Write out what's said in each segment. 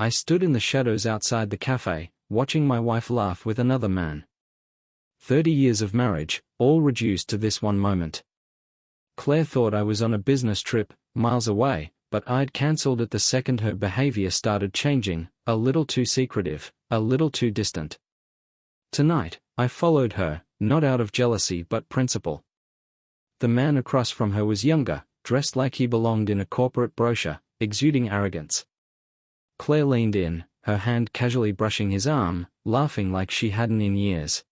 I stood in the shadows outside the cafe, watching my wife laugh with another man. 30 years of marriage, all reduced to this one moment. Claire thought I was on a business trip, miles away, but I'd cancelled it the second her behavior started changing, a little too secretive, a little too distant. Tonight, I followed her, not out of jealousy but principle. The man across from her was younger, dressed like he belonged in a corporate brochure, exuding arrogance. Claire leaned in, her hand casually brushing his arm, laughing like she hadn't in years.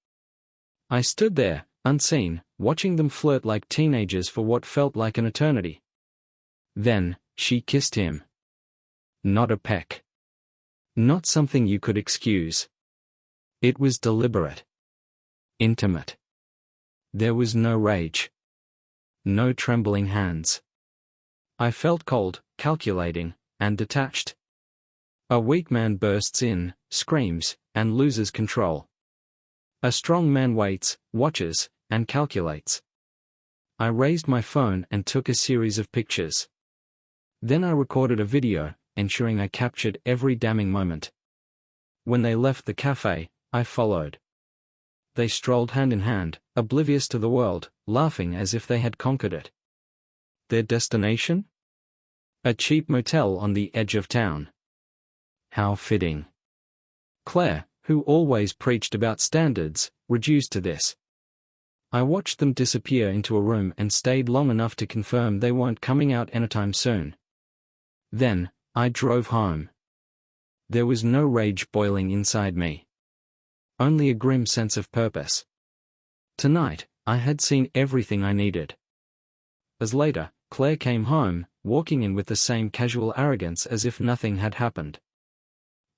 I stood there, unseen, watching them flirt like teenagers for what felt like an eternity. Then, she kissed him. Not a peck. Not something you could excuse. It was deliberate. Intimate. There was no rage. No trembling hands. I felt cold, calculating, and detached. A weak man bursts in, screams, and loses control. A strong man waits, watches, and calculates. I raised my phone and took a series of pictures. Then I recorded a video, ensuring I captured every damning moment. When they left the cafe, I followed. They strolled hand in hand, oblivious to the world, laughing as if they had conquered it. Their destination? A cheap motel on the edge of town. How fitting. Claire, who always preached about standards, reduced to this. I watched them disappear into a room and stayed long enough to confirm they weren't coming out anytime soon. Then, I drove home. There was no rage boiling inside me. Only a grim sense of purpose. Tonight, I had seen everything I needed. As later, Claire came home, walking in with the same casual arrogance as if nothing had happened.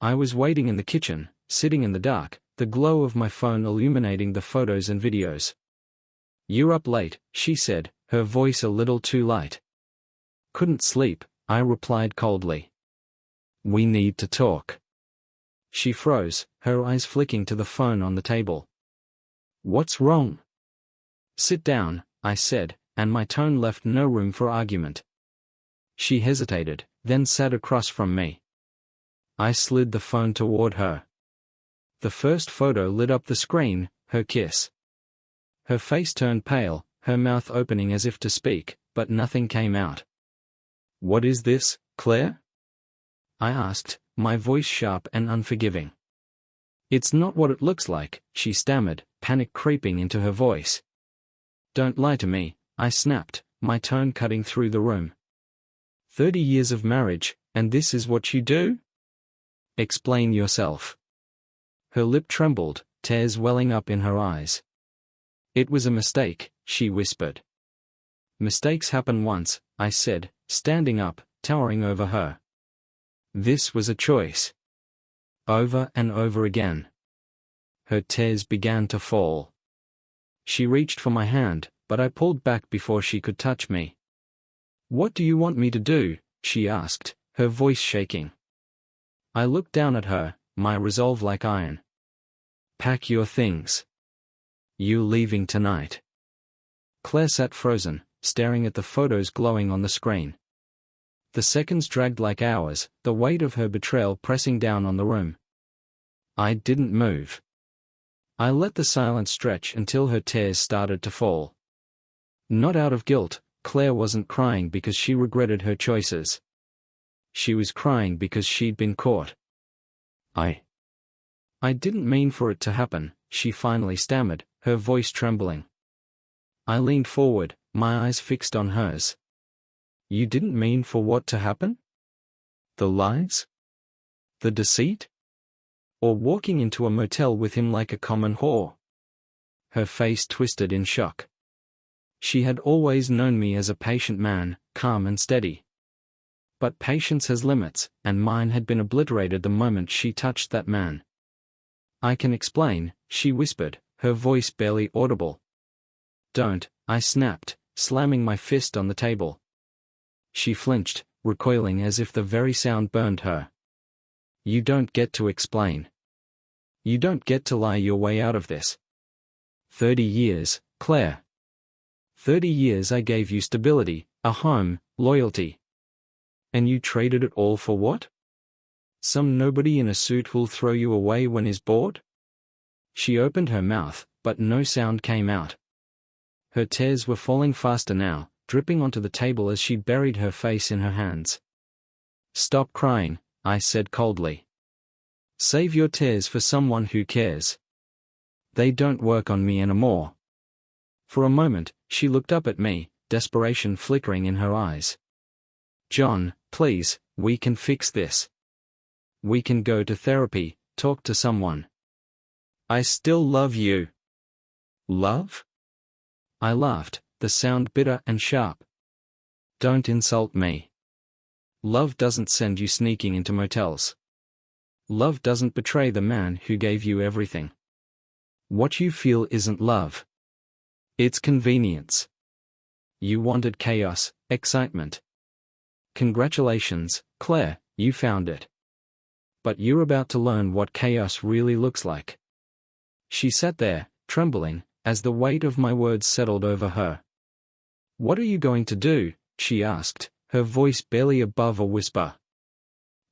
I was waiting in the kitchen, sitting in the dark, the glow of my phone illuminating the photos and videos. "You're up late," she said, her voice a little too light. "Couldn't sleep," I replied coldly. "We need to talk." She froze, her eyes flicking to the phone on the table. "What's wrong?" "Sit down," I said, and my tone left no room for argument. She hesitated, then sat across from me. I slid the phone toward her. The first photo lit up the screen, her kiss. Her face turned pale, her mouth opening as if to speak, but nothing came out. "What is this, Claire?" I asked, my voice sharp and unforgiving. "It's not what it looks like," she stammered, panic creeping into her voice. "Don't lie to me," I snapped, my tone cutting through the room. 30 years of marriage, and this is what you do? Explain yourself." Her lip trembled, tears welling up in her eyes. "It was a mistake," she whispered. "Mistakes happen once," I said, standing up, towering over her. "This was a choice." Over and over again. Her tears began to fall. She reached for my hand, but I pulled back before she could touch me. "What do you want me to do?" she asked, her voice shaking. I looked down at her, my resolve like iron. "Pack your things. You leaving tonight." Claire sat frozen, staring at the photos glowing on the screen. The seconds dragged like hours, the weight of her betrayal pressing down on the room. I didn't move. I let the silence stretch until her tears started to fall. Not out of guilt, Claire wasn't crying because she regretted her choices. She was crying because she'd been caught. I didn't mean for it to happen," she finally stammered, her voice trembling. I leaned forward, my eyes fixed on hers. "You didn't mean for what to happen? The lies? The deceit? Or walking into a motel with him like a common whore?" Her face twisted in shock. She had always known me as a patient man, calm and steady. But patience has limits, and mine had been obliterated the moment she touched that man. "I can explain," she whispered, her voice barely audible. "Don't," I snapped, slamming my fist on the table. She flinched, recoiling as if the very sound burned her. "You don't get to explain. You don't get to lie your way out of this. 30 years, Claire. 30 years I gave you stability, a home, loyalty. And you traded it all for what? Some nobody in a suit who'll throw you away when he's bored? She opened her mouth, but no sound came out. Her tears were falling faster now, dripping onto the table as she buried her face in her hands. Stop crying, I said coldly. Save your tears for someone who cares. They don't work on me anymore. For a moment, she looked up at me, desperation flickering in her eyes. John, please, we can fix this. We can go to therapy, talk to someone. I still love you. Love? I laughed, the sound bitter and sharp. Don't insult me. Love doesn't send you sneaking into motels. Love doesn't betray the man who gave you everything. What you feel isn't love. It's convenience. You wanted chaos, excitement. Congratulations, Claire, you found it. But you're about to learn what chaos really looks like. She sat there, trembling, as the weight of my words settled over her. What are you going to do? She asked, her voice barely above a whisper.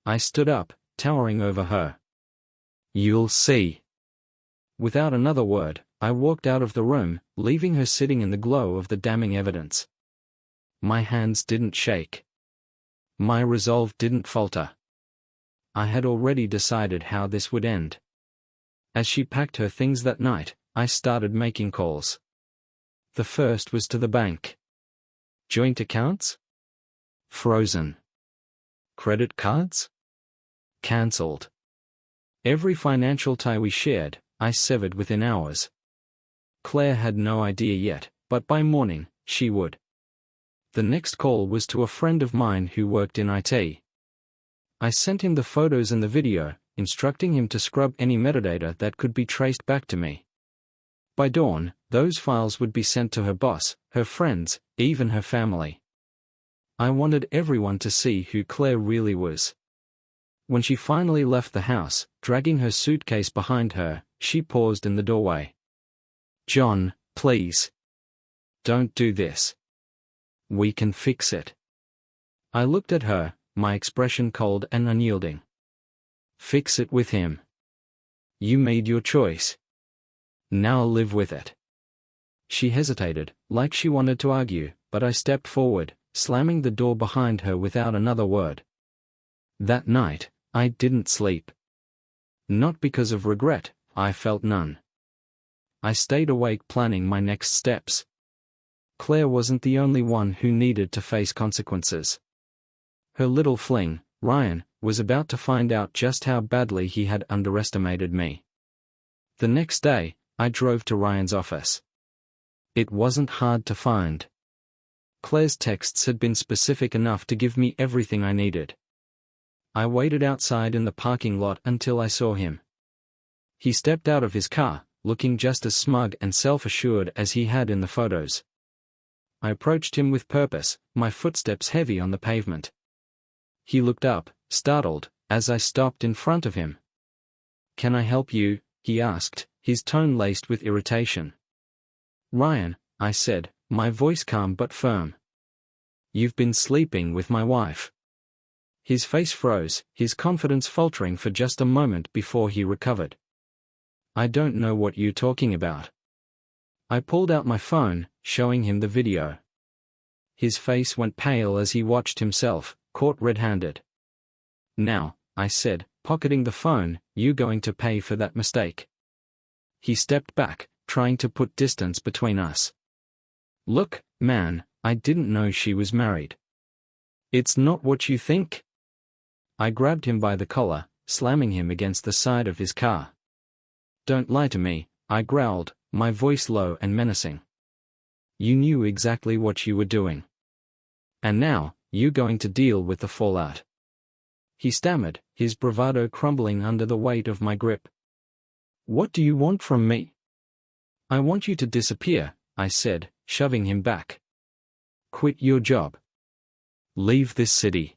I stood up, towering over her. You'll see. Without another word, I walked out of the room, leaving her sitting in the glow of the damning evidence. My hands didn't shake. My resolve didn't falter. I had already decided how this would end. As she packed her things that night, I started making calls. The first was to the bank. Joint accounts? Frozen. Credit cards? Cancelled. Every financial tie we shared, I severed within hours. Claire had no idea yet, but by morning, she would. The next call was to a friend of mine who worked in IT. I sent him the photos and the video, instructing him to scrub any metadata that could be traced back to me. By dawn, those files would be sent to her boss, her friends, even her family. I wanted everyone to see who Claire really was. When she finally left the house, dragging her suitcase behind her, she paused in the doorway. John, please. Don't do this. We can fix it. I looked at her, my expression cold and unyielding. Fix it with him. You made your choice. Now live with it. She hesitated, like she wanted to argue, but I stepped forward, slamming the door behind her without another word. That night, I didn't sleep. Not because of regret, I felt none. I stayed awake planning my next steps. Claire wasn't the only one who needed to face consequences. Her little fling, Ryan, was about to find out just how badly he had underestimated me. The next day, I drove to Ryan's office. It wasn't hard to find. Claire's texts had been specific enough to give me everything I needed. I waited outside in the parking lot until I saw him. He stepped out of his car, looking just as smug and self-assured as he had in the photos. I approached him with purpose, my footsteps heavy on the pavement. He looked up, startled, as I stopped in front of him. Can I help you? He asked, his tone laced with irritation. Ryan, I said, my voice calm but firm. You've been sleeping with my wife. His face froze, his confidence faltering for just a moment before he recovered. I don't know what you're talking about. I pulled out my phone, showing him the video. His face went pale as he watched himself, caught red-handed. Now, I said, pocketing the phone, you going to pay for that mistake. He stepped back, trying to put distance between us. Look, man, I didn't know she was married. It's not what you think. I grabbed him by the collar, slamming him against the side of his car. Don't lie to me, I growled, my voice low and menacing. You knew exactly what you were doing. And now, you're going to deal with the fallout. He stammered, his bravado crumbling under the weight of my grip. What do you want from me? I want you to disappear, I said, shoving him back. Quit your job. Leave this city.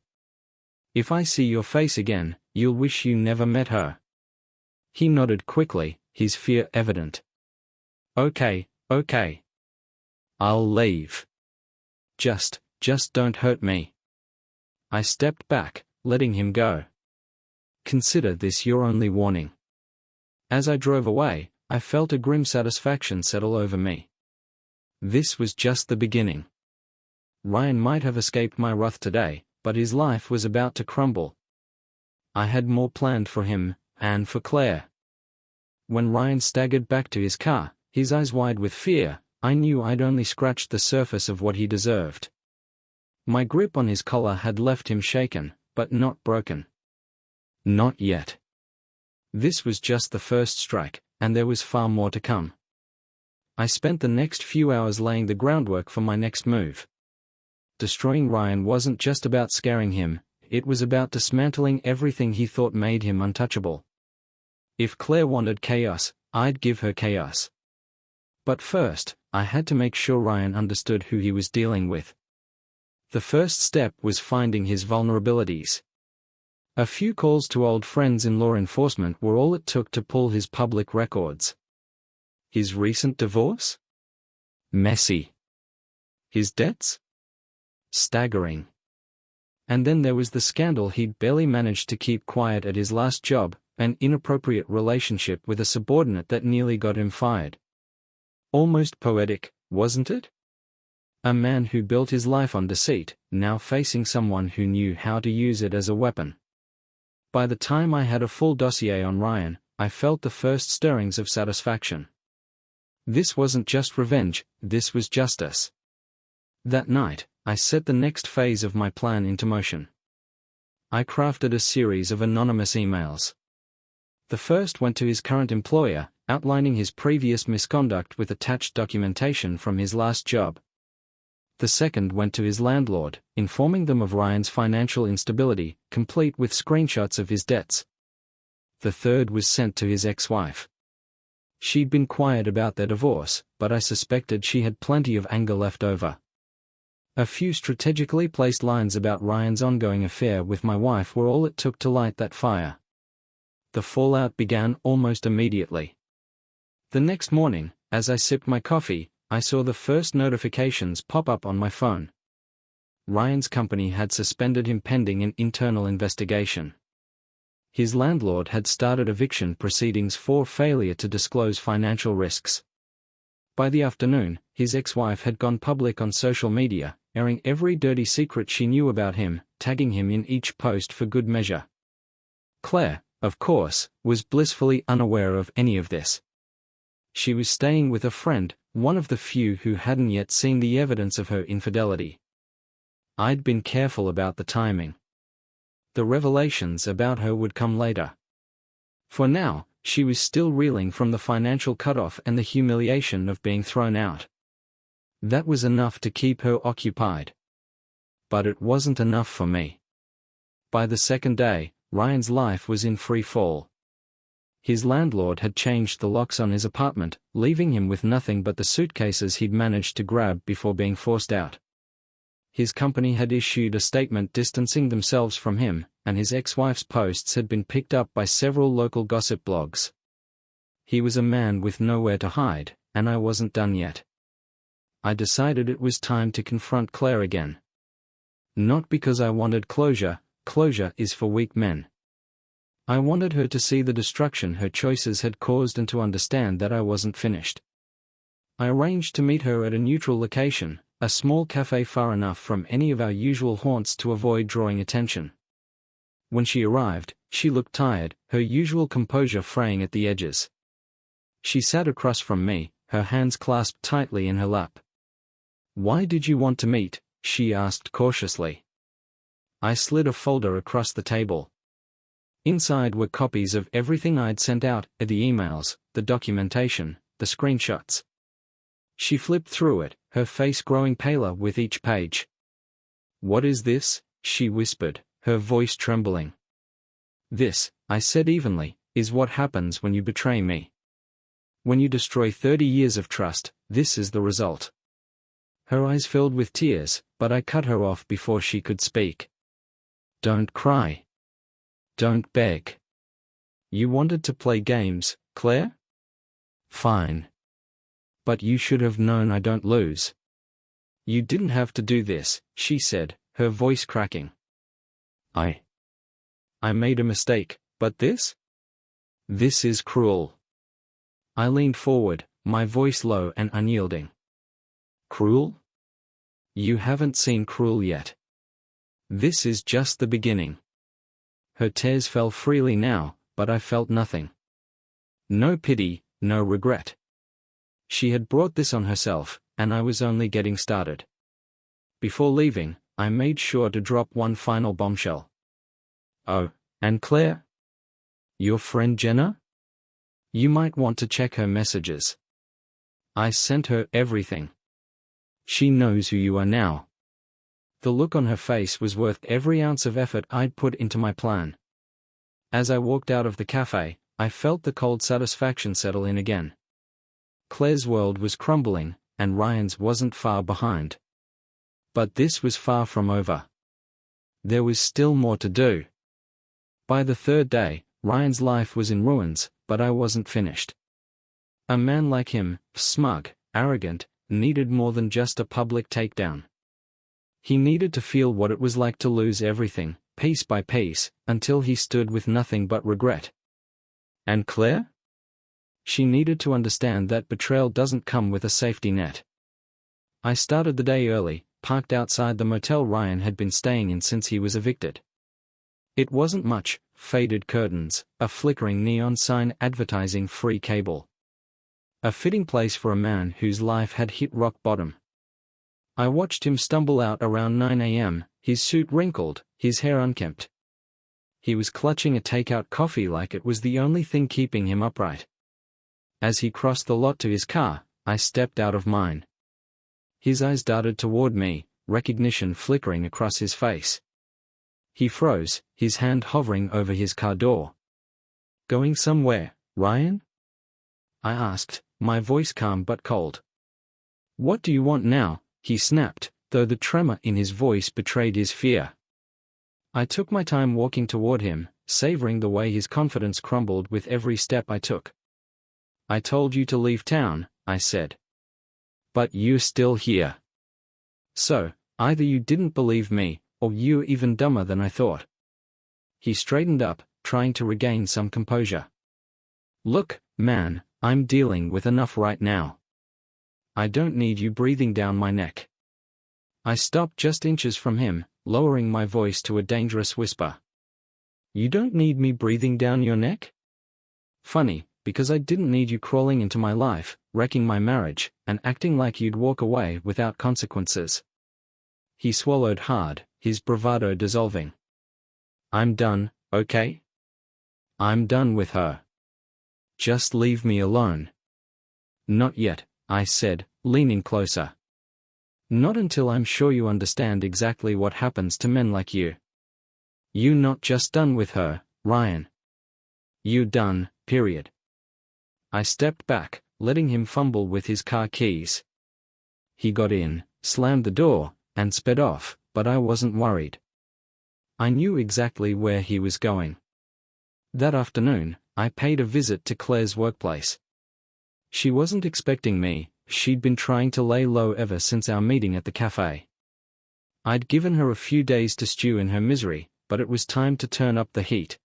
If I see your face again, you'll wish you never met her. He nodded quickly, his fear evident. Okay. I'll leave. Just don't hurt me. I stepped back, letting him go. consider this your only warning. As I drove away, I felt a grim satisfaction settle over me. This was just the beginning. Ryan might have escaped my wrath today, but his life was about to crumble. I had more planned for him, and for Claire. When Ryan staggered back to his car, his eyes wide with fear, I knew I'd only scratched the surface of what he deserved. My grip on his collar had left him shaken, but not broken. Not yet. This was just the first strike, and there was far more to come. I spent the next few hours laying the groundwork for my next move. Destroying Ryan wasn't just about scaring him, it was about dismantling everything he thought made him untouchable. If Claire wanted chaos, I'd give her chaos. But first, I had to make sure Ryan understood who he was dealing with. The first step was finding his vulnerabilities. A few calls to old friends in law enforcement were all it took to pull his public records. His recent divorce? Messy. His debts? Staggering. And then there was the scandal he'd barely managed to keep quiet at his last job, an inappropriate relationship with a subordinate that nearly got him fired. Almost poetic, wasn't it? A man who built his life on deceit, now facing someone who knew how to use it as a weapon. By the time I had a full dossier on Ryan, I felt the first stirrings of satisfaction. This wasn't just revenge, this was justice. That night, I set the next phase of my plan into motion. I crafted a series of anonymous emails. The first went to his current employer, outlining his previous misconduct with attached documentation from his last job. The second went to his landlord, informing them of Ryan's financial instability, complete with screenshots of his debts. The third was sent to his ex-wife. She'd been quiet about their divorce, but I suspected she had plenty of anger left over. A few strategically placed lines about Ryan's ongoing affair with my wife were all it took to light that fire. The fallout began almost immediately. The next morning, as I sipped my coffee, I saw the first notifications pop up on my phone. Ryan's company had suspended him pending an internal investigation. His landlord had started eviction proceedings for failure to disclose financial risks. By the afternoon, his ex-wife had gone public on social media, airing every dirty secret she knew about him, tagging him in each post for good measure. Claire, of course, was blissfully unaware of any of this. She was staying with a friend, one of the few who hadn't yet seen the evidence of her infidelity. I'd been careful about the timing. The revelations about her would come later. For now, she was still reeling from the financial cutoff and the humiliation of being thrown out. That was enough to keep her occupied. But it wasn't enough for me. By the second day, Ryan's life was in free fall. His landlord had changed the locks on his apartment, leaving him with nothing but the suitcases he'd managed to grab before being forced out. His company had issued a statement distancing themselves from him, and his ex-wife's posts had been picked up by several local gossip blogs. He was a man with nowhere to hide, and I wasn't done yet. I decided it was time to confront Claire again. Not because I wanted closure, closure is for weak men. I wanted her to see the destruction her choices had caused and to understand that I wasn't finished. I arranged to meet her at a neutral location, a small cafe far enough from any of our usual haunts to avoid drawing attention. When she arrived, she looked tired, her usual composure fraying at the edges. She sat across from me, her hands clasped tightly in her lap. "Why did you want to meet?" she asked cautiously. I slid a folder across the table. Inside were copies of everything I'd sent out, the emails, the documentation, the screenshots. She flipped through it, her face growing paler with each page. "What is this?" she whispered, her voice trembling. "This," I said evenly, "is what happens when you betray me. When you destroy 30 years of trust, this is the result." Her eyes filled with tears, but I cut her off before she could speak. "Don't cry. Don't beg. You wanted to play games, Claire? Fine. But you should have known I don't lose. You didn't have to do this," she said, her voice cracking. I made a mistake, But this? This is cruel. I leaned forward, my voice low and unyielding. Cruel? You haven't seen cruel yet. This is just the beginning. Her tears fell freely now, but I felt nothing. No pity, no regret. She had brought this on herself, and I was only getting started. Before leaving, I made sure to drop one final bombshell. Oh, and Claire? Your friend Jenna? You might want to check her messages. I sent her everything. She knows who you are now. The look on her face was worth every ounce of effort I'd put into my plan. As I walked out of the cafe, I felt the cold satisfaction settle in again. Claire's world was crumbling, and Ryan's wasn't far behind. But this was far from over. There was still more to do. By the third day, Ryan's life was in ruins, but I wasn't finished. A man like him, smug, arrogant, needed more than just a public takedown. He needed to feel what it was like to lose everything, piece by piece, until he stood with nothing but regret. And Claire? She needed to understand that betrayal doesn't come with a safety net. I started the day early, parked outside the motel Ryan had been staying in since he was evicted. It wasn't much: faded curtains, a flickering neon sign advertising free cable. A fitting place for a man whose life had hit rock bottom. I watched him stumble out around 9 a.m., his suit wrinkled, his hair unkempt. He was clutching a takeout coffee like it was the only thing keeping him upright. As he crossed the lot to his car, I stepped out of mine. His eyes darted toward me, recognition flickering across his face. He froze, his hand hovering over his car door. Going somewhere, Ryan? I asked, my voice calm but cold. What do you want now? He snapped, though the tremor in his voice betrayed his fear. I took my time walking toward him, savoring the way his confidence crumbled with every step I took. I told you to leave town, I said. But you're still here. So, either you didn't believe me, or you're even dumber than I thought. He straightened up, trying to regain some composure. Look, man, I'm dealing with enough right now. I don't need you breathing down my neck. I stopped just inches from him, lowering my voice to a dangerous whisper. You don't need me breathing down your neck? Funny, because I didn't need you crawling into my life, wrecking my marriage, and acting like you'd walk away without consequences. He swallowed hard, his bravado dissolving. I'm done, okay? I'm done with her. Just leave me alone. Not yet, I said, leaning closer. Not until I'm sure you understand exactly what happens to men like you. You're not just done with her, Ryan. You're done, period. I stepped back, letting him fumble with his car keys. He got in, slammed the door, and sped off, but I wasn't worried. I knew exactly where he was going. That afternoon, I paid a visit to Claire's workplace. She wasn't expecting me, she'd been trying to lay low ever since our meeting at the cafe. I'd given her a few days to stew in her misery, but it was time to turn up the heat.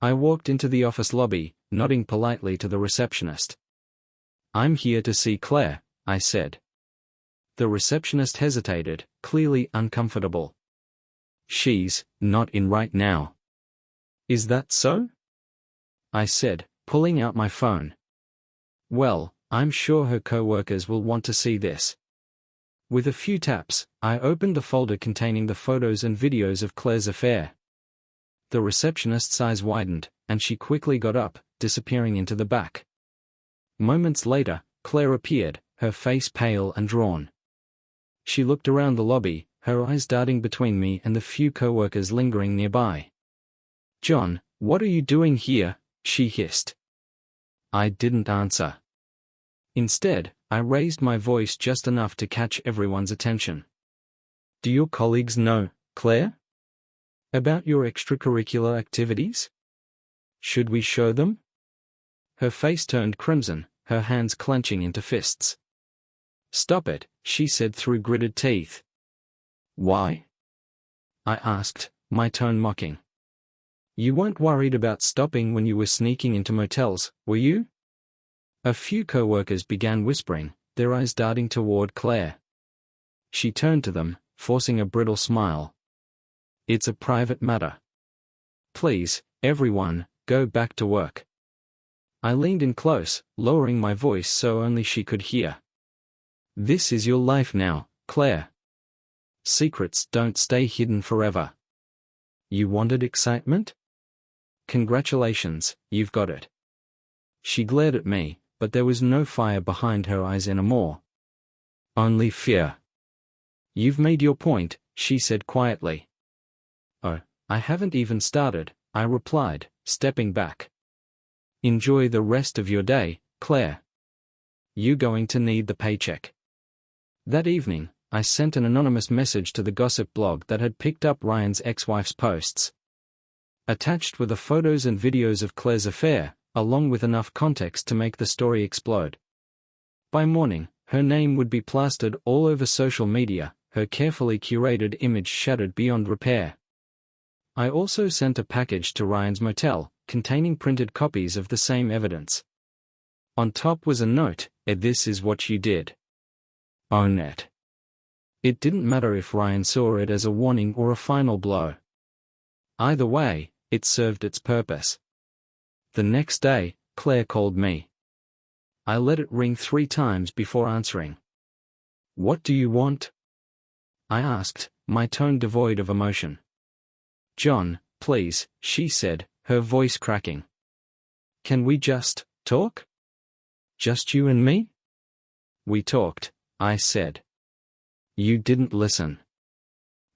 I walked into the office lobby, nodding politely to the receptionist. I'm here to see Claire, I said. The receptionist hesitated, clearly uncomfortable. She's not in right now. Is that so? I said, pulling out my phone. Well, I'm sure her co-workers will want to see this. With a few taps, I opened the folder containing the photos and videos of Claire's affair. The receptionist's eyes widened, and she quickly got up, disappearing into the back. Moments later, Claire appeared, her face pale and drawn. She looked around the lobby, her eyes darting between me and the few co-workers lingering nearby. John, what are you doing here? She hissed. I didn't answer. Instead, I raised my voice just enough to catch everyone's attention. Do your colleagues know, Claire? About your extracurricular activities? Should we show them? Her face turned crimson, her hands clenching into fists. Stop it, she said through gritted teeth. Why? I asked, my tone mocking. You weren't worried about stopping when you were sneaking into motels, were you? A few co-workers began whispering, their eyes darting toward Claire. She turned to them, forcing a brittle smile. It's a private matter. Please, everyone, go back to work. I leaned in close, lowering my voice so only she could hear. This is your life now, Claire. Secrets don't stay hidden forever. You wanted excitement? Congratulations, you've got it. She glared at me, but there was no fire behind her eyes anymore. Only fear. You've made your point, she said quietly. Oh, I haven't even started, I replied, stepping back. Enjoy the rest of your day, Claire. You're going to need the paycheck. That evening, I sent an anonymous message to the gossip blog that had picked up Ryan's ex-wife's posts. Attached were the photos and videos of Claire's affair, along with enough context to make the story explode. By morning, her name would be plastered all over social media, her carefully curated image shattered beyond repair. I also sent a package to Ryan's motel, containing printed copies of the same evidence. On top was a note, "This is what you did. Own it." It didn't matter if Ryan saw it as a warning or a final blow. Either way, it served its purpose. The next day, Claire called me. I let it ring 3 times before answering. What do you want? I asked, my tone devoid of emotion. John, please, she said, her voice cracking. Can we just talk? Just you and me? We talked, I said. You didn't listen.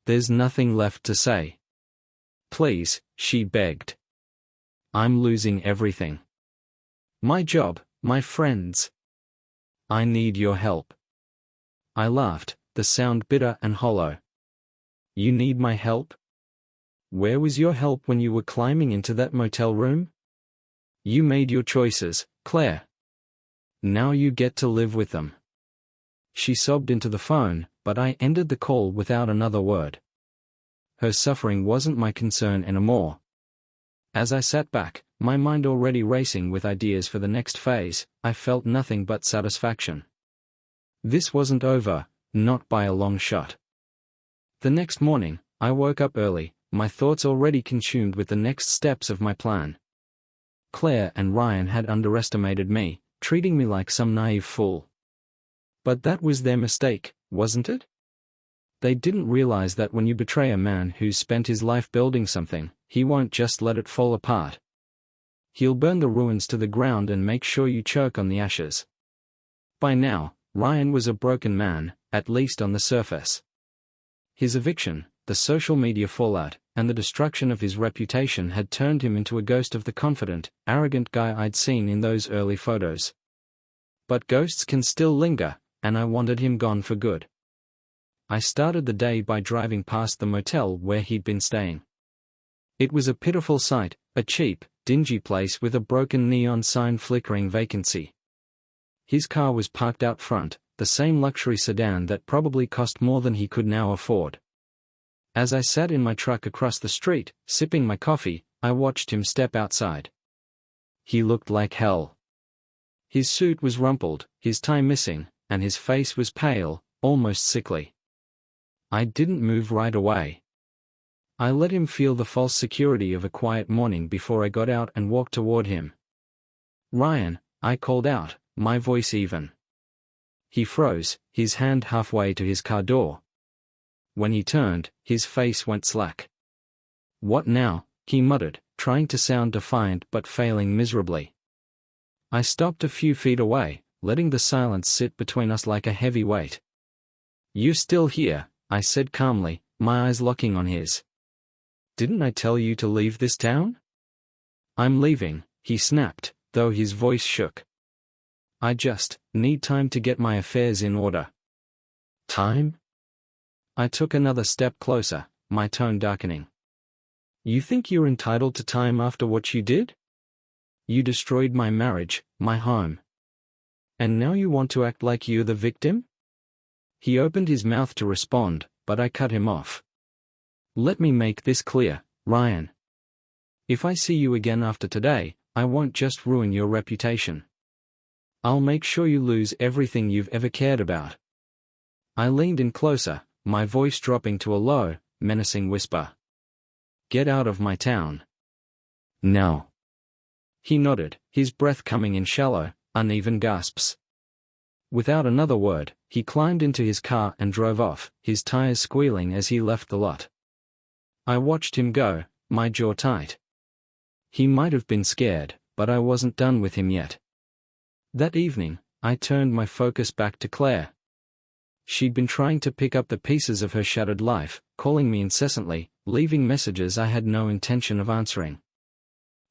There's nothing left to say. Please, she begged. I'm losing everything. My job, my friends. I need your help. I laughed, the sound bitter and hollow. You need my help? Where was your help when you were climbing into that motel room? You made your choices, Claire. Now you get to live with them. She sobbed into the phone, but I ended the call without another word. Her suffering wasn't my concern anymore. As I sat back, my mind already racing with ideas for the next phase, I felt nothing but satisfaction. This wasn't over, not by a long shot. The next morning, I woke up early, my thoughts already consumed with the next steps of my plan. Claire and Ryan had underestimated me, treating me like some naive fool. But that was their mistake, wasn't it? They didn't realize that when you betray a man who's spent his life building something, he won't just let it fall apart. He'll burn the ruins to the ground and make sure you choke on the ashes. By now, Ryan was a broken man, at least on the surface. His eviction, the social media fallout, and the destruction of his reputation had turned him into a ghost of the confident, arrogant guy I'd seen in those early photos. But ghosts can still linger, and I wanted him gone for good. I started the day by driving past the motel where he'd been staying. It was a pitiful sight, a cheap, dingy place with a broken neon sign flickering vacancy. His car was parked out front, the same luxury sedan that probably cost more than he could now afford. As I sat in my truck across the street, sipping my coffee, I watched him step outside. He looked like hell. His suit was rumpled, his tie missing, and his face was pale, almost sickly. I didn't move right away. I let him feel the false security of a quiet morning before I got out and walked toward him. Ryan, I called out, my voice even. He froze, his hand halfway to his car door. When he turned, his face went slack. What now? He muttered, trying to sound defiant but failing miserably. I stopped a few feet away, letting the silence sit between us like a heavy weight. You're still here, I said calmly, my eyes locking on his. Didn't I tell you to leave this town? I'm leaving, he snapped, though his voice shook. I just need time to get my affairs in order. Time? I took another step closer, my tone darkening. You think you're entitled to time after what you did? You destroyed my marriage, my home. And now you want to act like you're the victim? He opened his mouth to respond, but I cut him off. Let me make this clear, Ryan. If I see you again after today, I won't just ruin your reputation. I'll make sure you lose everything you've ever cared about. I leaned in closer, my voice dropping to a low, menacing whisper. Get out of my town. Now. He nodded, his breath coming in shallow, uneven gasps. Without another word, he climbed into his car and drove off, his tires squealing as he left the lot. I watched him go, my jaw tight. He might have been scared, but I wasn't done with him yet. That evening, I turned my focus back to Claire. She'd been trying to pick up the pieces of her shattered life, calling me incessantly, leaving messages I had no intention of answering.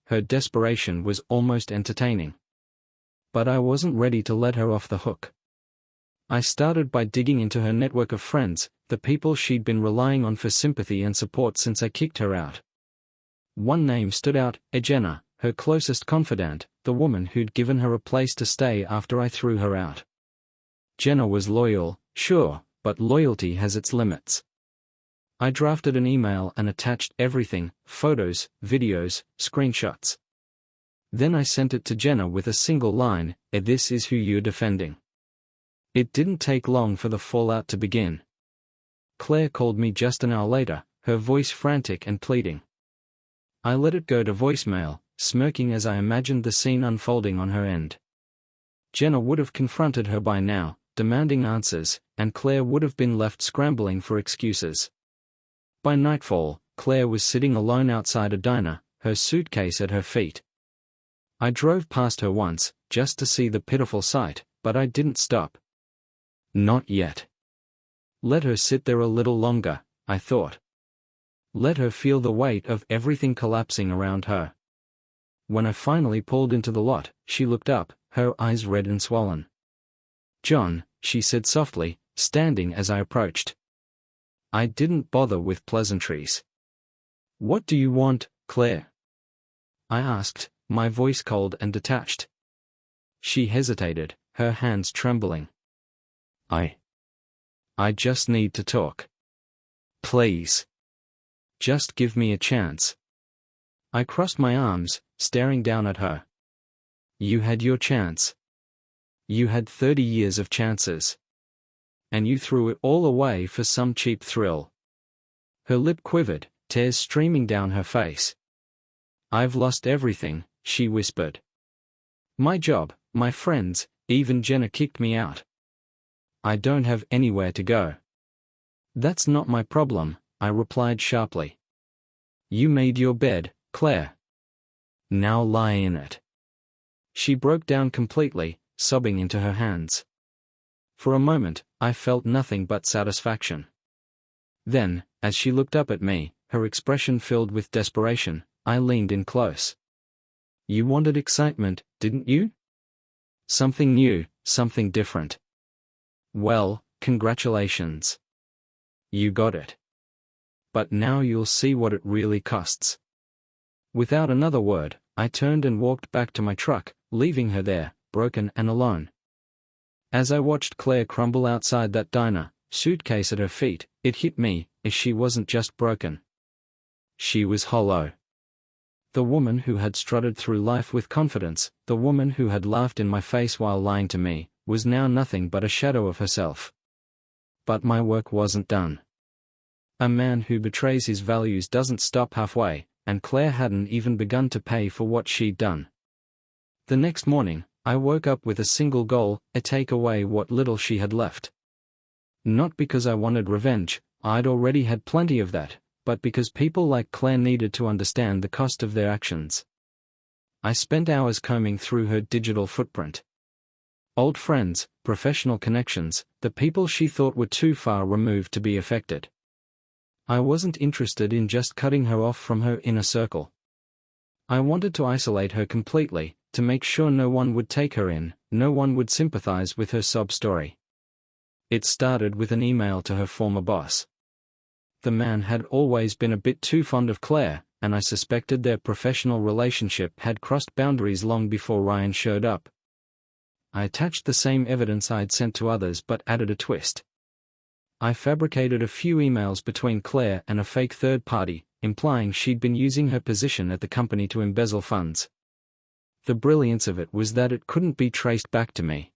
Her desperation was almost entertaining. But I wasn't ready to let her off the hook. I started by digging into her network of friends, the people she'd been relying on for sympathy and support since I kicked her out. One name stood out, Jenna, her closest confidant, the woman who'd given her a place to stay after I threw her out. Jenna was loyal, sure, but loyalty has its limits. I drafted an email and attached everything, photos, videos, screenshots. Then I sent it to Jenna with a single line, "This is who you're defending." It didn't take long for the fallout to begin. Claire called me just an hour later, her voice frantic and pleading. I let it go to voicemail, smirking as I imagined the scene unfolding on her end. Jenna would have confronted her by now, demanding answers, and Claire would have been left scrambling for excuses. By nightfall, Claire was sitting alone outside a diner, her suitcase at her feet. I drove past her once, just to see the pitiful sight, but I didn't stop. Not yet. Let her sit there a little longer, I thought. Let her feel the weight of everything collapsing around her. When I finally pulled into the lot, she looked up, her eyes red and swollen. "John," she said softly, standing as I approached. I didn't bother with pleasantries. "What do you want, Claire?" I asked, my voice cold and detached. She hesitated, her hands trembling. I just need to talk. Please. Just give me a chance." I crossed my arms, staring down at her. "You had your chance. You had 30 years of chances. And you threw it all away for some cheap thrill." Her lip quivered, tears streaming down her face. "I've lost everything," she whispered. "My job, my friends, even Jenna kicked me out. I don't have anywhere to go." "That's not my problem," I replied sharply. "You made your bed, Claire. Now lie in it." She broke down completely, sobbing into her hands. For a moment, I felt nothing but satisfaction. Then, as she looked up at me, her expression filled with desperation, I leaned in close. "You wanted excitement, didn't you? Something new, something different. Well, congratulations. You got it. But now you'll see what it really costs." Without another word, I turned and walked back to my truck, leaving her there, broken and alone. As I watched Claire crumble outside that diner, suitcase at her feet, it hit me, as she wasn't just broken. She was hollow. The woman who had strutted through life with confidence, the woman who had laughed in my face while lying to me, was now nothing but a shadow of herself. But my work wasn't done. A man who betrays his values doesn't stop halfway, and Claire hadn't even begun to pay for what she'd done. The next morning, I woke up with a single goal, to take away what little she had left. Not because I wanted revenge, I'd already had plenty of that, but because people like Claire needed to understand the cost of their actions. I spent hours combing through her digital footprint. Old friends, professional connections, the people she thought were too far removed to be affected. I wasn't interested in just cutting her off from her inner circle. I wanted to isolate her completely, to make sure no one would take her in, no one would sympathize with her sob story. It started with an email to her former boss. The man had always been a bit too fond of Claire, and I suspected their professional relationship had crossed boundaries long before Ryan showed up. I attached the same evidence I'd sent to others but added a twist. I fabricated a few emails between Claire and a fake third party, implying she'd been using her position at the company to embezzle funds. The brilliance of it was that it couldn't be traced back to me.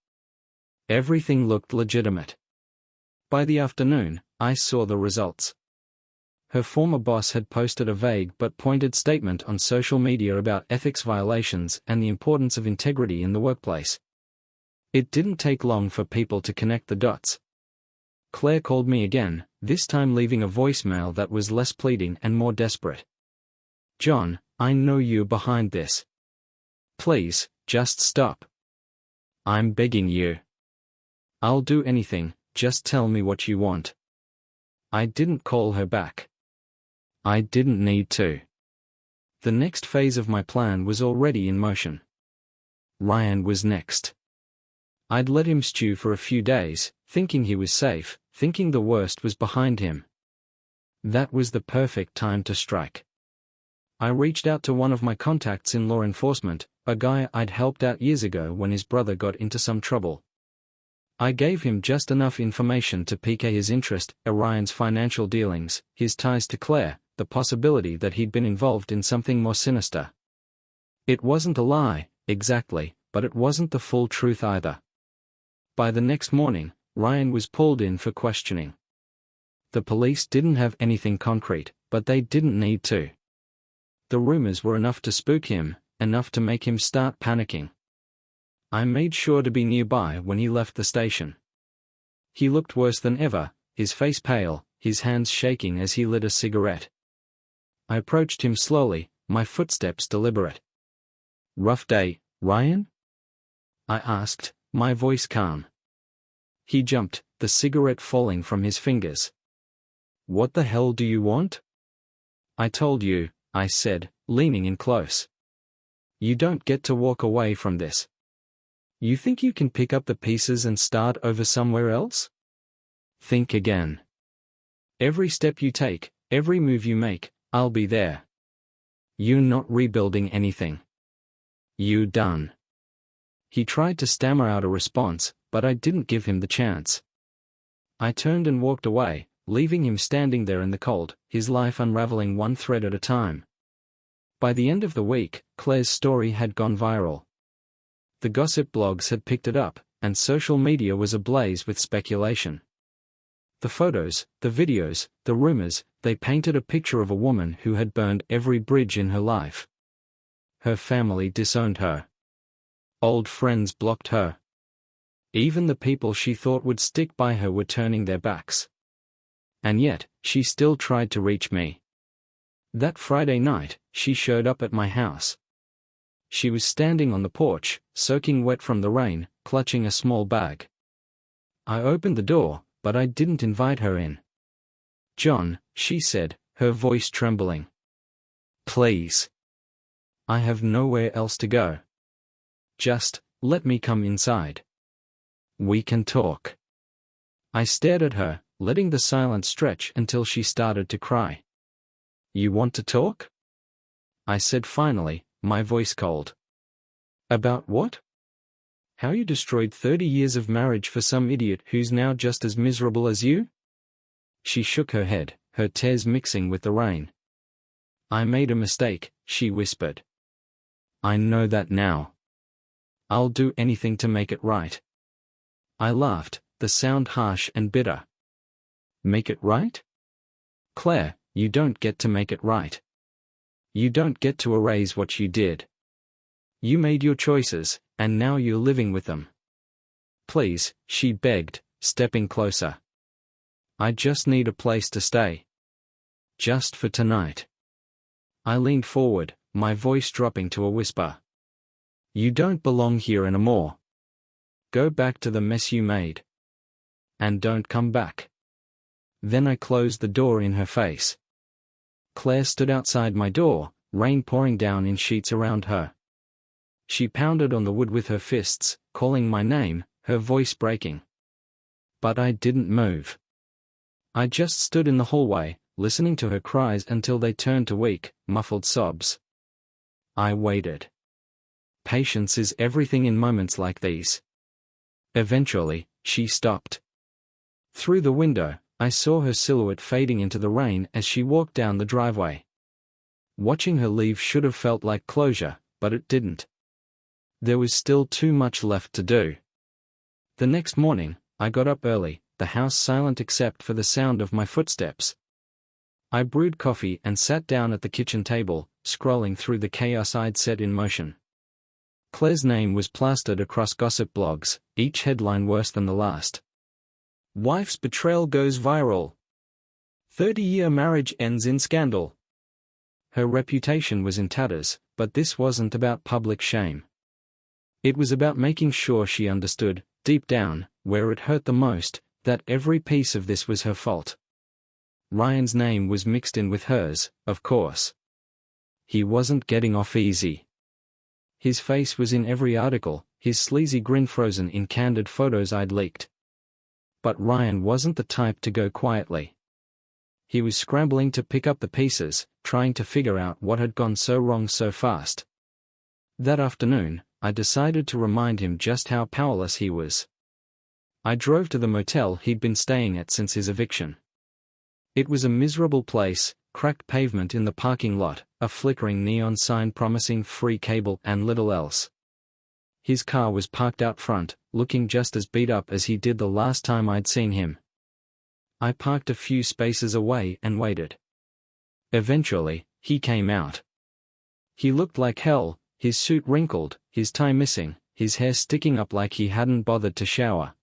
Everything looked legitimate. By the afternoon, I saw the results. Her former boss had posted a vague but pointed statement on social media about ethics violations and the importance of integrity in the workplace. It didn't take long for people to connect the dots. Claire called me again, this time leaving a voicemail that was less pleading and more desperate. "John, I know you're behind this. Please, just stop. I'm begging you. I'll do anything, just tell me what you want." I didn't call her back. I didn't need to. The next phase of my plan was already in motion. Ryan was next. I'd let him stew for a few days, thinking he was safe, thinking the worst was behind him. That was the perfect time to strike. I reached out to one of my contacts in law enforcement, a guy I'd helped out years ago when his brother got into some trouble. I gave him just enough information to pique his interest, Ryan's financial dealings, his ties to Claire, the possibility that he'd been involved in something more sinister. It wasn't a lie, exactly, but it wasn't the full truth either. By the next morning, Ryan was pulled in for questioning. The police didn't have anything concrete, but they didn't need to. The rumors were enough to spook him, enough to make him start panicking. I made sure to be nearby when he left the station. He looked worse than ever, his face pale, his hands shaking as he lit a cigarette. I approached him slowly, my footsteps deliberate. "Rough day, Ryan?" I asked, my voice calm. He jumped, the cigarette falling from his fingers. "What the hell do you want?" "I told you," I said, leaning in close. "You don't get to walk away from this. You think you can pick up the pieces and start over somewhere else? Think again. Every step you take, every move you make, I'll be there. You're not rebuilding anything. You're done." He tried to stammer out a response, but I didn't give him the chance. I turned and walked away, leaving him standing there in the cold, his life unraveling one thread at a time. By the end of the week, Claire's story had gone viral. The gossip blogs had picked it up, and social media was ablaze with speculation. The photos, the videos, the rumors, they painted a picture of a woman who had burned every bridge in her life. Her family disowned her. Old friends blocked her. Even the people she thought would stick by her were turning their backs. And yet, she still tried to reach me. That Friday night, she showed up at my house. She was standing on the porch, soaking wet from the rain, clutching a small bag. I opened the door, but I didn't invite her in. "John," she said, her voice trembling. "Please. I have nowhere else to go. Just, let me come inside. We can talk." I stared at her, letting the silence stretch until she started to cry. "You want to talk?" I said finally, my voice cold. "About what? How you destroyed 30 years of marriage for some idiot who's now just as miserable as you?" She shook her head, her tears mixing with the rain. "I made a mistake," she whispered. "I know that now. I'll do anything to make it right." I laughed, the sound harsh and bitter. "Make it right? Claire, you don't get to make it right. You don't get to erase what you did. You made your choices, and now you're living with them. Please," she begged, stepping closer. "I just need a place to stay. Just for tonight." I leaned forward, my voice dropping to a whisper. "You don't belong here anymore. Go back to the mess you made. And don't come back." Then I closed the door in her face. Claire stood outside my door, rain pouring down in sheets around her. She pounded on the wood with her fists, calling my name, her voice breaking. But I didn't move. I just stood in the hallway, listening to her cries until they turned to weak, muffled sobs. I waited. Patience is everything in moments like these. Eventually, she stopped. Through the window, I saw her silhouette fading into the rain as she walked down the driveway. Watching her leave should have felt like closure, but it didn't. There was still too much left to do. The next morning, I got up early, the house silent except for the sound of my footsteps. I brewed coffee and sat down at the kitchen table, scrolling through the chaos I'd set in motion. Claire's name was plastered across gossip blogs, each headline worse than the last. Wife's betrayal goes viral. 30-year marriage ends in scandal. Her reputation was in tatters, but this wasn't about public shame. It was about making sure she understood, deep down, where it hurt the most, that every piece of this was her fault. Ryan's name was mixed in with hers, of course. He wasn't getting off easy. His face was in every article, his sleazy grin frozen in candid photos I'd leaked. But Ryan wasn't the type to go quietly. He was scrambling to pick up the pieces, trying to figure out what had gone so wrong so fast. That afternoon, I decided to remind him just how powerless he was. I drove to the motel he'd been staying at since his eviction. It was a miserable place, cracked pavement in the parking lot, a flickering neon sign promising free cable and little else. His car was parked out front, looking just as beat up as he did the last time I'd seen him. I parked a few spaces away and waited. Eventually, he came out. He looked like hell, his suit wrinkled, his tie missing, his hair sticking up like he hadn't bothered to shower.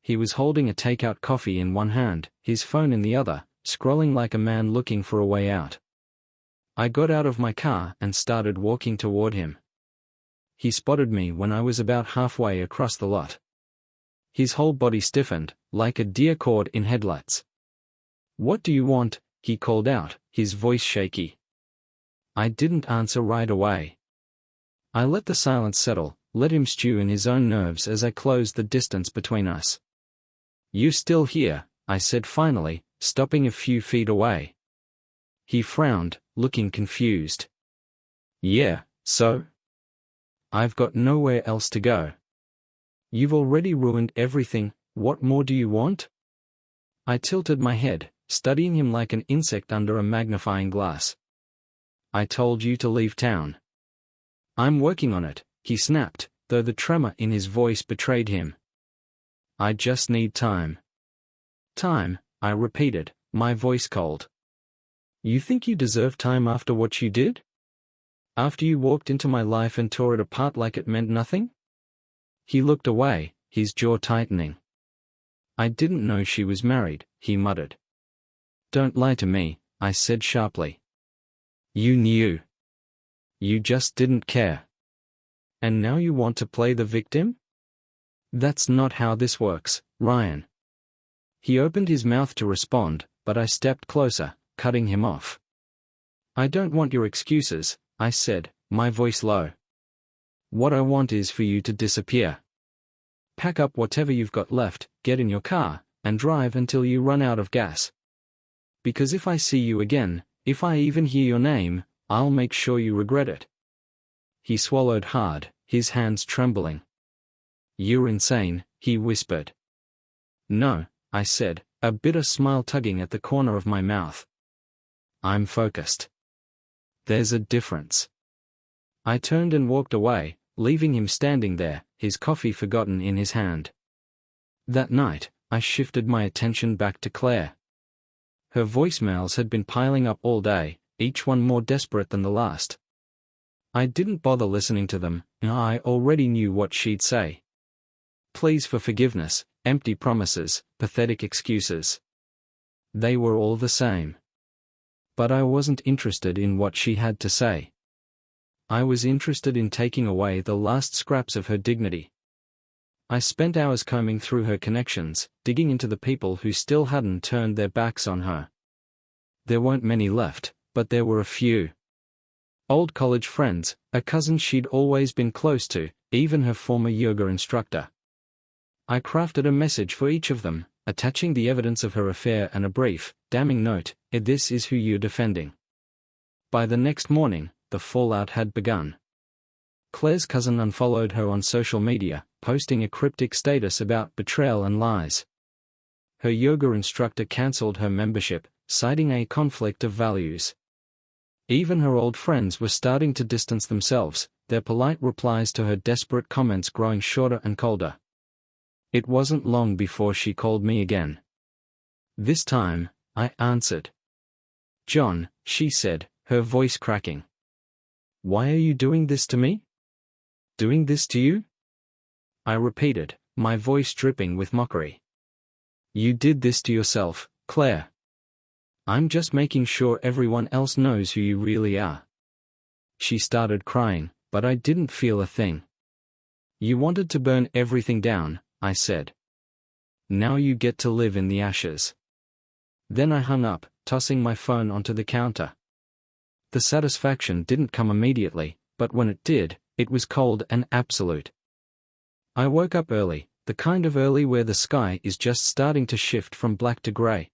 He was holding a takeout coffee in one hand, his phone in the other, scrolling like a man looking for a way out. I got out of my car and started walking toward him. He spotted me when I was about halfway across the lot. His whole body stiffened, like a deer caught in headlights. "What do you want?" he called out, his voice shaky. I didn't answer right away. I let the silence settle, let him stew in his own nerves as I closed the distance between us. "You still here?" I said finally, stopping a few feet away. He frowned, looking confused. "Yeah, so? I've got nowhere else to go. You've already ruined everything, what more do you want?" I tilted my head, studying him like an insect under a magnifying glass. "I told you to leave town." "I'm working on it," he snapped, though the tremor in his voice betrayed him. "I just need time." "Time," I repeated, my voice cold. "You think you deserve time after what you did? After you walked into my life and tore it apart like it meant nothing?" He looked away, his jaw tightening. "I didn't know she was married," he muttered. "Don't lie to me," I said sharply. "You knew. You just didn't care. And now you want to play the victim? That's not how this works, Ryan." He opened his mouth to respond, but I stepped closer, cutting him off. "I don't want your excuses," I said, my voice low. "What I want is for you to disappear. Pack up whatever you've got left, get in your car, and drive until you run out of gas. Because if I see you again, if I even hear your name, I'll make sure you regret it." He swallowed hard, his hands trembling. "You're insane," he whispered. "No," I said, a bitter smile tugging at the corner of my mouth. "I'm focused. There's a difference." I turned and walked away, leaving him standing there, his coffee forgotten in his hand. That night, I shifted my attention back to Claire. Her voicemails had been piling up all day, each one more desperate than the last. I didn't bother listening to them, I already knew what she'd say. Pleas for forgiveness, empty promises, pathetic excuses. They were all the same. But I wasn't interested in what she had to say. I was interested in taking away the last scraps of her dignity. I spent hours combing through her connections, digging into the people who still hadn't turned their backs on her. There weren't many left, but there were a few. Old college friends, a cousin she'd always been close to, even her former yoga instructor. I crafted a message for each of them, attaching the evidence of her affair and a brief, damning note, "This is who you're defending." By the next morning, the fallout had begun. Claire's cousin unfollowed her on social media, posting a cryptic status about betrayal and lies. Her yoga instructor cancelled her membership, citing a conflict of values. Even her old friends were starting to distance themselves, their polite replies to her desperate comments growing shorter and colder. It wasn't long before she called me again. This time, I answered. "John," she said, her voice cracking. "Why are you doing this to me?" "Doing this to you?" I repeated, my voice dripping with mockery. "You did this to yourself, Claire. I'm just making sure everyone else knows who you really are." She started crying, but I didn't feel a thing. "You wanted to burn everything down," I said. "Now you get to live in the ashes." Then I hung up, tossing my phone onto the counter. The satisfaction didn't come immediately, but when it did, it was cold and absolute. I woke up early, the kind of early where the sky is just starting to shift from black to gray.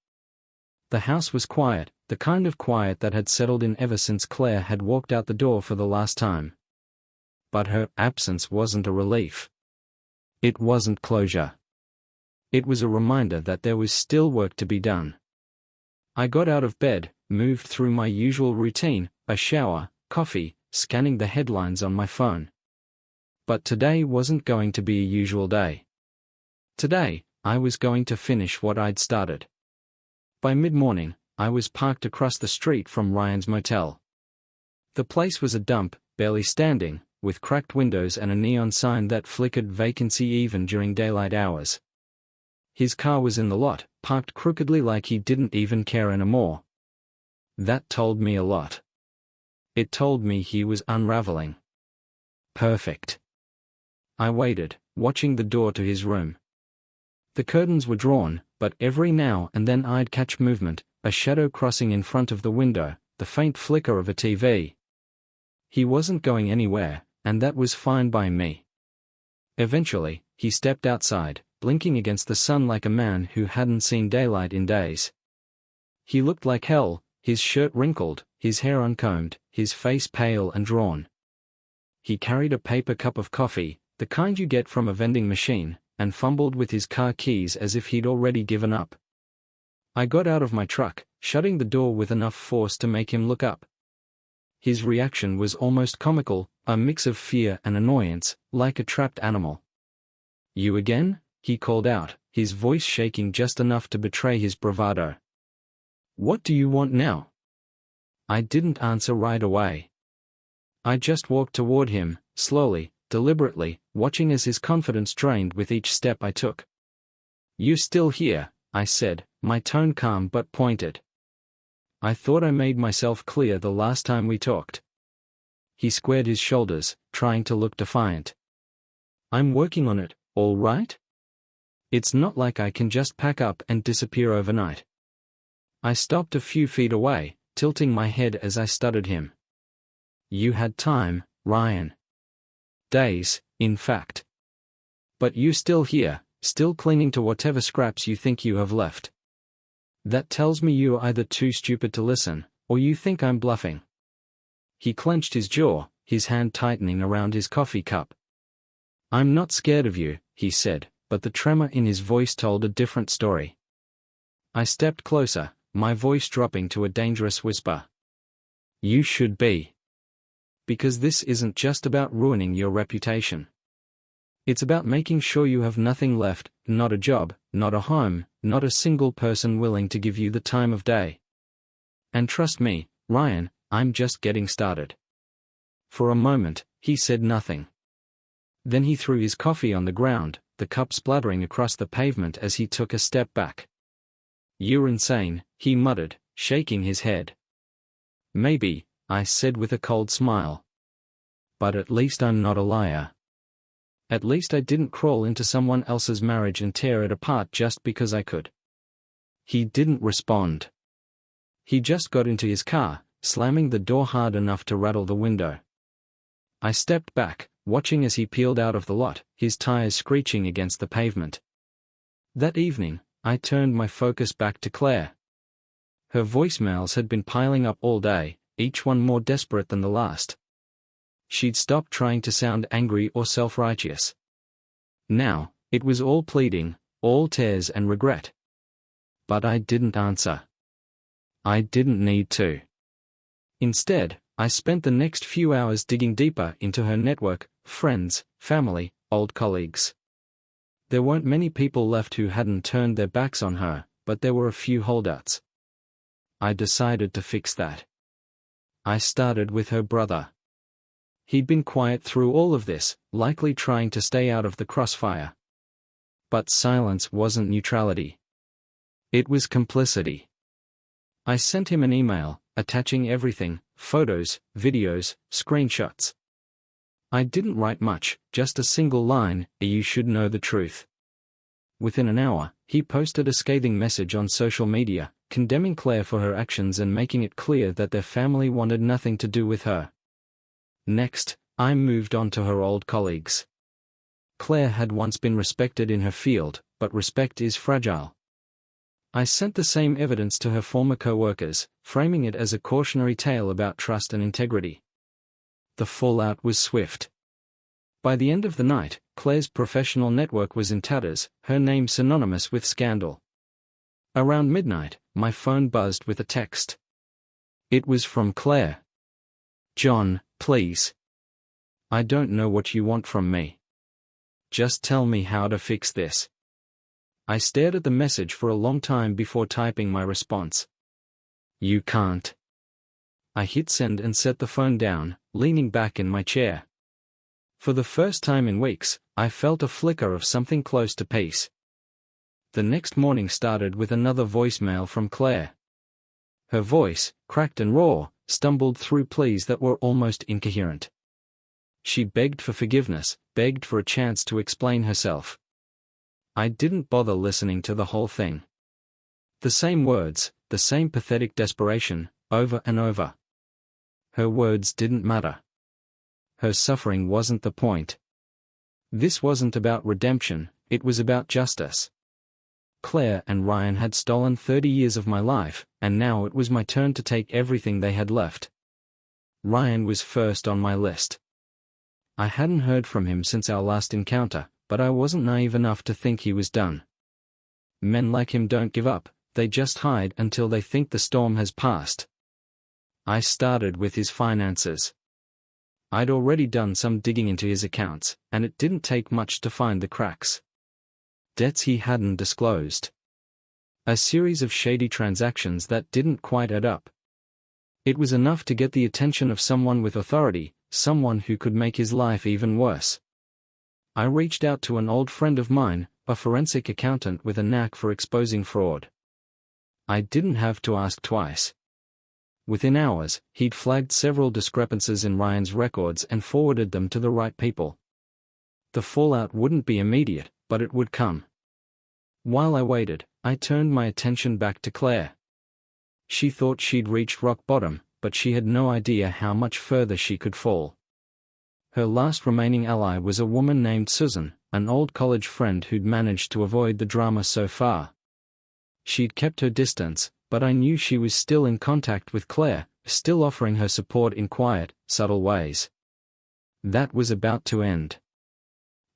The house was quiet, the kind of quiet that had settled in ever since Claire had walked out the door for the last time. But her absence wasn't a relief. It wasn't closure. It was a reminder that there was still work to be done. I got out of bed, moved through my usual routine, a shower, coffee, scanning the headlines on my phone. But today wasn't going to be a usual day. Today, I was going to finish what I'd started. By mid-morning, I was parked across the street from Ryan's motel. The place was a dump, barely standing, with cracked windows and a neon sign that flickered vacancy even during daylight hours. His car was in the lot, parked crookedly like he didn't even care anymore. That told me a lot. It told me he was unraveling. Perfect. I waited, watching the door to his room. The curtains were drawn, but every now and then I'd catch movement, a shadow crossing in front of the window, the faint flicker of a TV. He wasn't going anywhere, and that was fine by me. Eventually, he stepped outside, blinking against the sun like a man who hadn't seen daylight in days. He looked like hell, his shirt wrinkled, his hair uncombed, his face pale and drawn. He carried a paper cup of coffee, the kind you get from a vending machine, and fumbled with his car keys as if he'd already given up. I got out of my truck, shutting the door with enough force to make him look up. His reaction was almost comical, a mix of fear and annoyance, like a trapped animal. "You again?" he called out, his voice shaking just enough to betray his bravado. "What do you want now?" I didn't answer right away. I just walked toward him, slowly, deliberately, watching as his confidence drained with each step I took. "You still here?" I said, my tone calm but pointed. "I thought I made myself clear the last time we talked." He squared his shoulders, trying to look defiant. "I'm working on it, all right? It's not like I can just pack up and disappear overnight." I stopped a few feet away, tilting my head as I studied him. "You had time, Ryan. Days, in fact. But you still here, still clinging to whatever scraps you think you have left. That tells me you're either too stupid to listen, or you think I'm bluffing." He clenched his jaw, his hand tightening around his coffee cup. "I'm not scared of you," he said, but the tremor in his voice told a different story. I stepped closer, my voice dropping to a dangerous whisper. "You should be. Because this isn't just about ruining your reputation. It's about making sure you have nothing left, not a job, not a home, not a single person willing to give you the time of day. And trust me, Ryan, I'm just getting started." For a moment, he said nothing. Then he threw his coffee on the ground, the cup splattering across the pavement as he took a step back. "You're insane," he muttered, shaking his head. "Maybe," I said with a cold smile. "But at least I'm not a liar. At least I didn't crawl into someone else's marriage and tear it apart just because I could." He didn't respond. He just got into his car, slamming the door hard enough to rattle the window. I stepped back, watching as he peeled out of the lot, his tires screeching against the pavement. That evening, I turned my focus back to Claire. Her voicemails had been piling up all day, each one more desperate than the last. She'd stopped trying to sound angry or self-righteous. Now, it was all pleading, all tears and regret. But I didn't answer. I didn't need to. Instead, I spent the next few hours digging deeper into her network, friends, family, old colleagues. There weren't many people left who hadn't turned their backs on her, but there were a few holdouts. I decided to fix that. I started with her brother. He'd been quiet through all of this, likely trying to stay out of the crossfire. But silence wasn't neutrality. It was complicity. I sent him an email, attaching everything, photos, videos, screenshots. I didn't write much, just a single line, "You should know the truth." Within an hour, he posted a scathing message on social media, condemning Claire for her actions and making it clear that their family wanted nothing to do with her. Next, I moved on to her old colleagues. Claire had once been respected in her field, but respect is fragile. I sent the same evidence to her former co-workers, framing it as a cautionary tale about trust and integrity. The fallout was swift. By the end of the night, Claire's professional network was in tatters, her name synonymous with scandal. Around midnight, my phone buzzed with a text. It was from Claire. "John, please. I don't know what you want from me. Just tell me how to fix this." I stared at the message for a long time before typing my response. "You can't." I hit send and set the phone down, leaning back in my chair. For the first time in weeks, I felt a flicker of something close to peace. The next morning started with another voicemail from Claire. Her voice, cracked and raw, stumbled through pleas that were almost incoherent. She begged for forgiveness, begged for a chance to explain herself. I didn't bother listening to the whole thing. The same words, the same pathetic desperation, over and over. Her words didn't matter. Her suffering wasn't the point. This wasn't about redemption, it was about justice. Claire and Ryan had stolen 30 years of my life, and now it was my turn to take everything they had left. Ryan was first on my list. I hadn't heard from him since our last encounter, but I wasn't naive enough to think he was done. Men like him don't give up, they just hide until they think the storm has passed. I started with his finances. I'd already done some digging into his accounts, and it didn't take much to find the cracks. Debts he hadn't disclosed. A series of shady transactions that didn't quite add up. It was enough to get the attention of someone with authority, someone who could make his life even worse. I reached out to an old friend of mine, a forensic accountant with a knack for exposing fraud. I didn't have to ask twice. Within hours, he'd flagged several discrepancies in Ryan's records and forwarded them to the right people. The fallout wouldn't be immediate, but it would come. While I waited, I turned my attention back to Claire. She thought she'd reached rock bottom, but she had no idea how much further she could fall. Her last remaining ally was a woman named Susan, an old college friend who'd managed to avoid the drama so far. She'd kept her distance, but I knew she was still in contact with Claire, still offering her support in quiet, subtle ways. That was about to end.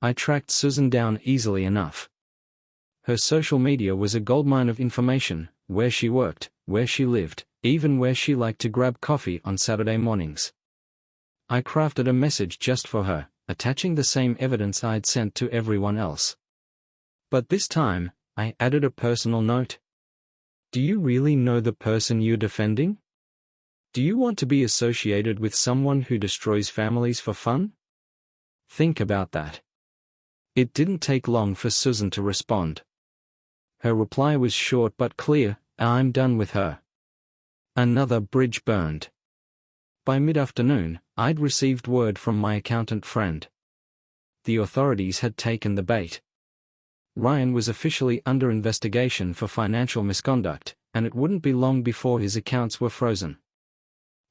I tracked Susan down easily enough. Her social media was a goldmine of information, where she worked, where she lived, even where she liked to grab coffee on Saturday mornings. I crafted a message just for her, attaching the same evidence I'd sent to everyone else. But this time, I added a personal note. Do you really know the person you're defending? Do you want to be associated with someone who destroys families for fun? Think about that. It didn't take long for Susan to respond. Her reply was short but clear, I'm done with her. Another bridge burned. By mid-afternoon, I'd received word from my accountant friend. The authorities had taken the bait. Ryan was officially under investigation for financial misconduct, and it wouldn't be long before his accounts were frozen.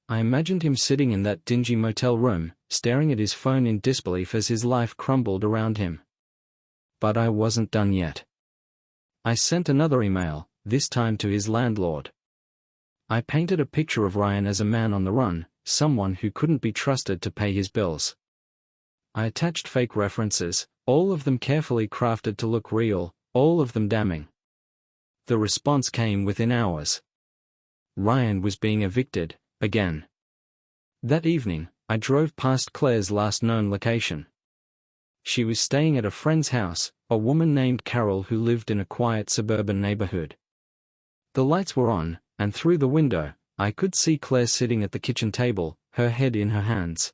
I imagined him sitting in that dingy motel room, staring at his phone in disbelief as his life crumbled around him. But I wasn't done yet. I sent another email, this time to his landlord. I painted a picture of Ryan as a man on the run, someone who couldn't be trusted to pay his bills. I attached fake references, all of them carefully crafted to look real, all of them damning. The response came within hours. Ryan was being evicted, again. That evening, I drove past Claire's last known location. She was staying at a friend's house, a woman named Carol who lived in a quiet suburban neighborhood. The lights were on, and through the window, I could see Claire sitting at the kitchen table, her head in her hands.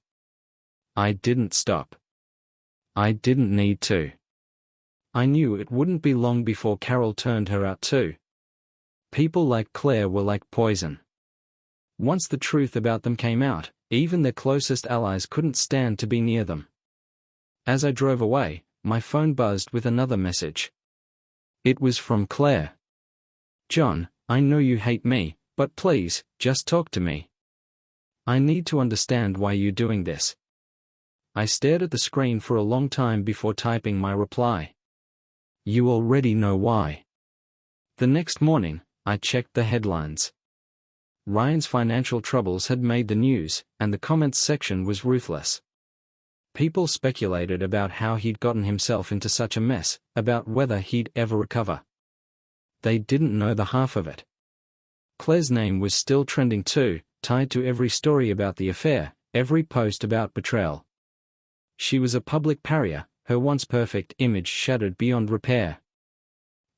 I didn't stop. I didn't need to. I knew it wouldn't be long before Carol turned her out too. People like Claire were like poison. Once the truth about them came out, even their closest allies couldn't stand to be near them. As I drove away, my phone buzzed with another message. It was from Claire. "John, I know you hate me, but please, just talk to me. I need to understand why you're doing this." I stared at the screen for a long time before typing my reply. "You already know why." The next morning, I checked the headlines. Ryan's financial troubles had made the news, and the comments section was ruthless. People speculated about how he'd gotten himself into such a mess, about whether he'd ever recover. They didn't know the half of it. Claire's name was still trending too, tied to every story about the affair, every post about betrayal. She was a public pariah, her once perfect image shattered beyond repair.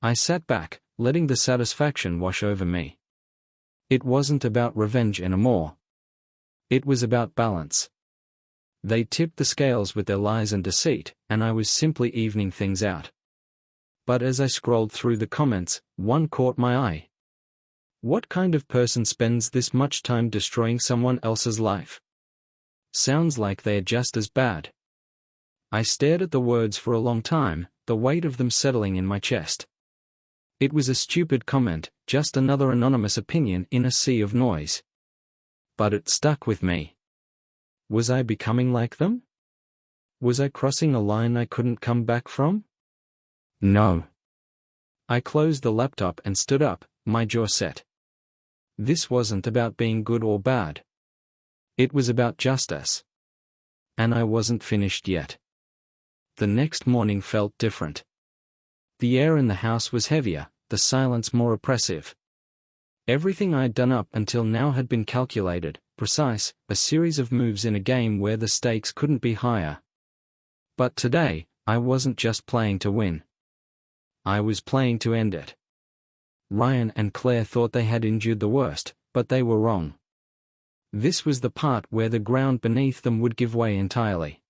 I sat back, letting the satisfaction wash over me. It wasn't about revenge anymore. It was about balance. They tipped the scales with their lies and deceit, and I was simply evening things out. But as I scrolled through the comments, one caught my eye. What kind of person spends this much time destroying someone else's life? Sounds like they're just as bad. I stared at the words for a long time, the weight of them settling in my chest. It was a stupid comment, just another anonymous opinion in a sea of noise. But it stuck with me. Was I becoming like them? Was I crossing a line I couldn't come back from? No. I closed the laptop and stood up, my jaw set. This wasn't about being good or bad. It was about justice. And I wasn't finished yet. The next morning felt different. The air in the house was heavier, the silence more oppressive. Everything I'd done up until now had been calculated, precise, a series of moves in a game where the stakes couldn't be higher. But today, I wasn't just playing to win. I was playing to end it. Ryan and Claire thought they had endured the worst, but they were wrong. This was the part where the ground beneath them would give way entirely.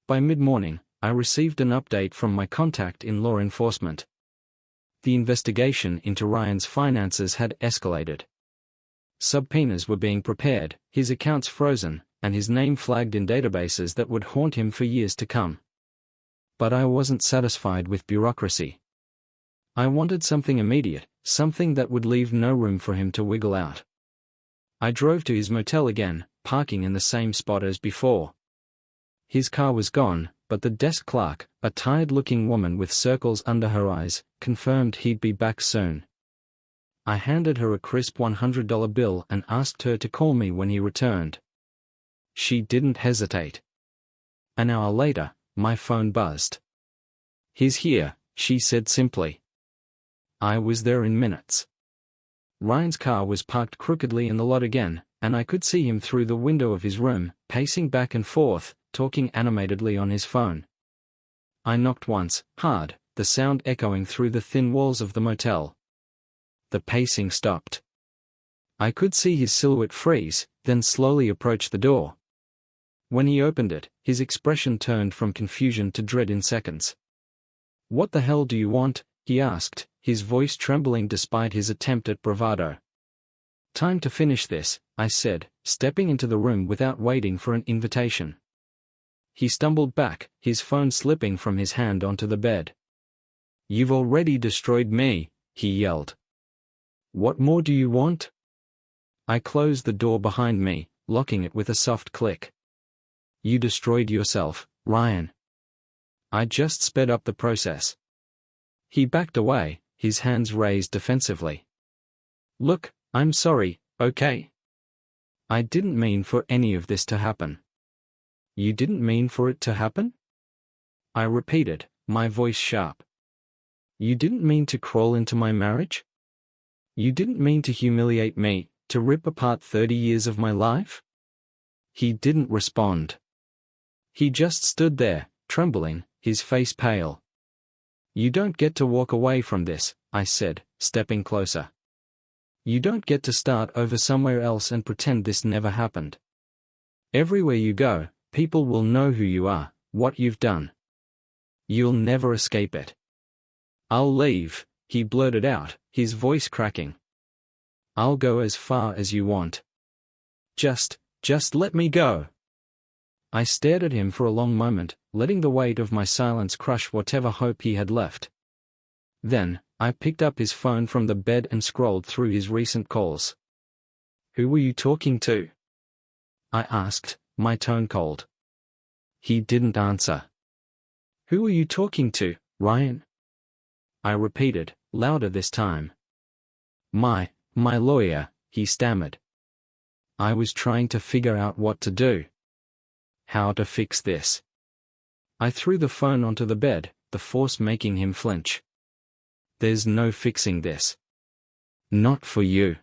By mid-morning, I received an update from my contact in law enforcement. The investigation into Ryan's finances had escalated. Subpoenas were being prepared, his accounts frozen, and his name flagged in databases that would haunt him for years to come. But I wasn't satisfied with bureaucracy. I wanted something immediate, something that would leave no room for him to wiggle out. I drove to his motel again, parking in the same spot as before. His car was gone, but the desk clerk, a tired-looking woman with circles under her eyes, confirmed he'd be back soon. I handed her a crisp $100 bill and asked her to call me when he returned. She didn't hesitate. An hour later, my phone buzzed. "He's here," she said simply. I was there in minutes. Ryan's car was parked crookedly in the lot again, and I could see him through the window of his room, pacing back and forth, talking animatedly on his phone. I knocked once, hard, the sound echoing through the thin walls of the motel. The pacing stopped. I could see his silhouette freeze, then slowly approach the door. When he opened it, his expression turned from confusion to dread in seconds. "What the hell do you want?" he asked, his voice trembling despite his attempt at bravado. "Time to finish this," I said, stepping into the room without waiting for an invitation. He stumbled back, his phone slipping from his hand onto the bed. "You've already destroyed me," he yelled. "What more do you want?" I closed the door behind me, locking it with a soft click. "You destroyed yourself, Ryan." I just sped up the process. He backed away, his hands raised defensively. "Look, I'm sorry, okay? I didn't mean for any of this to happen." "You didn't mean for it to happen?" I repeated, my voice sharp. "You didn't mean to crawl into my marriage? You didn't mean to humiliate me, to rip apart 30 years of my life?" He didn't respond. He just stood there, trembling, his face pale. "You don't get to walk away from this," I said, stepping closer. "You don't get to start over somewhere else and pretend this never happened. Everywhere you go, people will know who you are, what you've done. You'll never escape it." "I'll leave," he blurted out, his voice cracking. "I'll go as far as you want. Just let me go." I stared at him for a long moment, letting the weight of my silence crush whatever hope he had left. Then, I picked up his phone from the bed and scrolled through his recent calls. "Who were you talking to?" I asked, my tone cold. He didn't answer. "Who were you talking to, Ryan?" I repeated, louder this time. My lawyer," he stammered. I was trying to figure out what to do. How to fix this. I threw the phone onto the bed, the force making him flinch. "There's no fixing this. Not for you.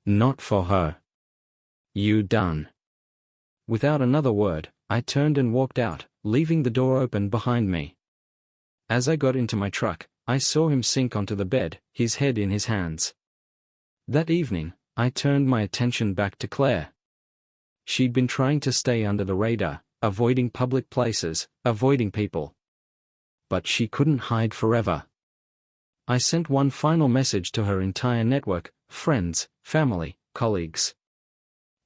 Not for her. You done." Without another word, I turned and walked out, leaving the door open behind me. As I got into my truck, I saw him sink onto the bed, his head in his hands. That evening, I turned my attention back to Claire. She'd been trying to stay under the radar, avoiding public places, avoiding people. But she couldn't hide forever. I sent one final message to her entire network, friends, family, colleagues.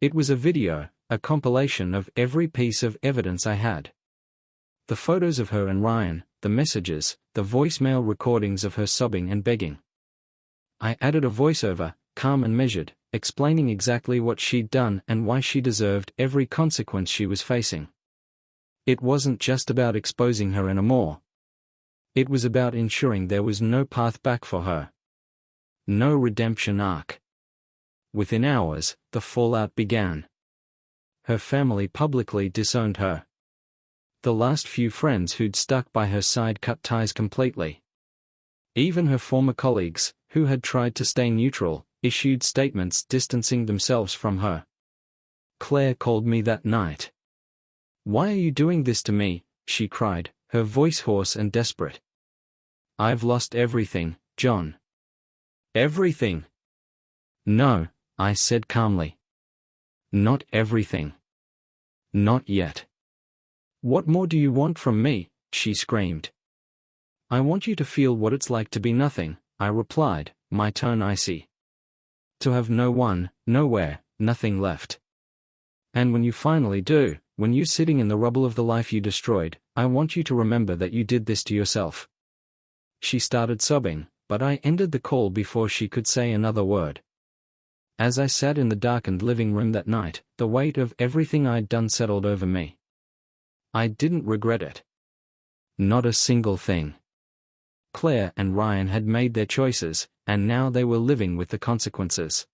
It was a video, a compilation of every piece of evidence I had. The photos of her and Ryan, the messages, the voicemail recordings of her sobbing and begging. I added a voiceover, calm and measured, explaining exactly what she'd done and why she deserved every consequence she was facing. It wasn't just about exposing her anymore. It was about ensuring there was no path back for her. No redemption arc. Within hours, the fallout began. Her family publicly disowned her. The last few friends who'd stuck by her side cut ties completely. Even her former colleagues, who had tried to stay neutral, issued statements distancing themselves from her. Claire called me that night. "Why are you doing this to me?" she cried, her voice hoarse and desperate. "I've lost everything, John." "Everything?" "No," I said calmly. "Not everything. Not yet." "What more do you want from me?" she screamed. "I want you to feel what it's like to be nothing," I replied, my tone icy. "To have no one, nowhere, nothing left. And when you finally do, when you're sitting in the rubble of the life you destroyed, I want you to remember that you did this to yourself." She started sobbing, but I ended the call before she could say another word. As I sat in the darkened living room that night, the weight of everything I'd done settled over me. I didn't regret it. Not a single thing. Claire and Ryan had made their choices, and now they were living with the consequences.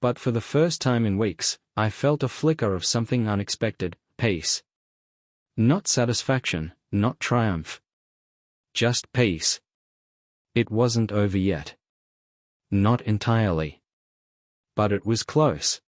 But for the first time in weeks, I felt a flicker of something unexpected, peace. Not satisfaction, not triumph. Just peace. It wasn't over yet. Not entirely. But it was close.